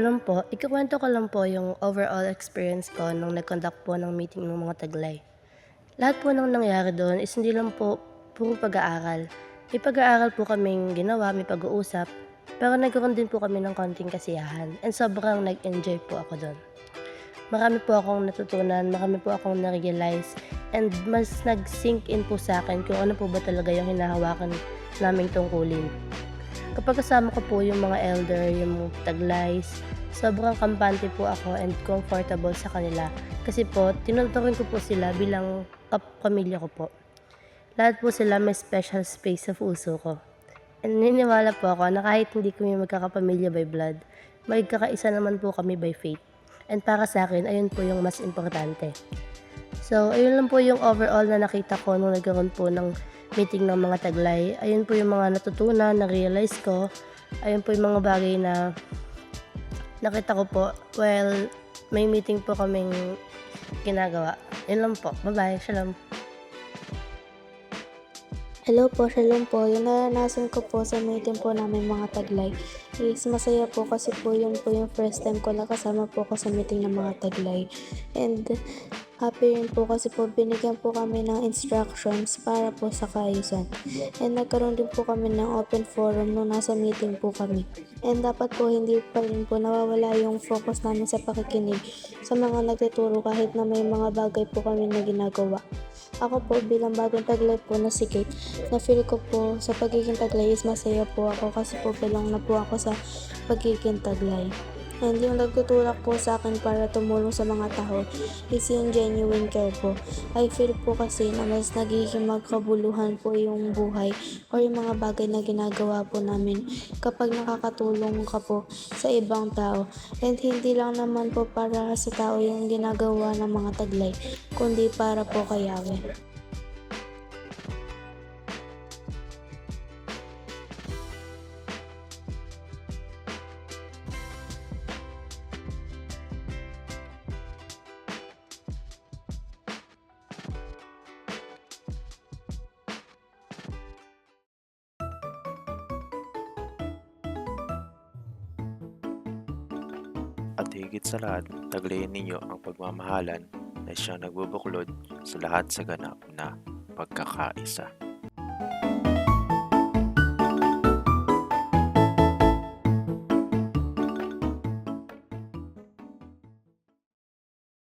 Alam po, ikukuwento ko lang po yung overall experience ko nung nag-conduct po ng meeting ng mga taglay. Lahat po ng nangyari doon is hindi lang po puro pag-aaral. May pag-aaral po kaming ginawa, may pag-uusap, pero nagkaroon din po kami ng konting kasiyahan and sobrang nag-enjoy po ako doon. Marami po akong natutunan, marami po akong na-realize, and mas nag-sink in po sa akin kung ano po ba talaga yung hinahawakan naming tungkulin. Kapag kasama ko po yung mga elder, yung taglays, sobrang kampante po ako and comfortable sa kanila. Kasi po, tinuturing ko po sila bilang pamilya ko po. Lahat po sila may special space sa puso ko. And naniniwala po ako na kahit hindi kami magkakapamilya by blood, magkakaisa naman po kami by faith. And para sa akin, ayun po yung mas importante. So, ayun lang po yung overall na nakita ko nung nagkaroon po ng meeting ng mga taglay. Ayun po yung mga natutunan, na-realize ko. Ayun po yung mga bagay na nakita ko po while may meeting po kaming ginagawa. Yun lang po. Bye-bye. Shalom. Hello po, shalom po. Yung naranasan ko po sa meeting po namin mga taglay is masaya po kasi po yun po yung first time ko nakasama po ako sa meeting ng mga taglay. And happy rin po kasi po binigyan po kami ng instructions para po sa kaayusan. And nagkaroon din po kami ng open forum nung nasa meeting po kami. And dapat po hindi pa rin po nawawala yung focus namin sa pakikinig sa mga nagtuturo kahit na may mga bagay po kami na ginagawa. Ako po bilang bagong taglay po na si Kate, na feel ko po sa pagiging taglay is masaya po ako kasi po belong na po ako sa pagiging taglay. And yung nagtutulak po sa akin para tumulong sa mga tao is yung genuine care po. I feel po kasi na mas nagiging magkabuluhan po yung buhay or yung mga bagay na ginagawa po namin kapag nakakatulong ka po sa ibang tao. And hindi lang naman po para sa tao yung ginagawa ng mga taglay, kundi para po kay Yahweh. At higit sa lahat, taglayin ninyo ang pagmamahalan na siyang nagbubuklod sa lahat sa ganap na pagkakaisa.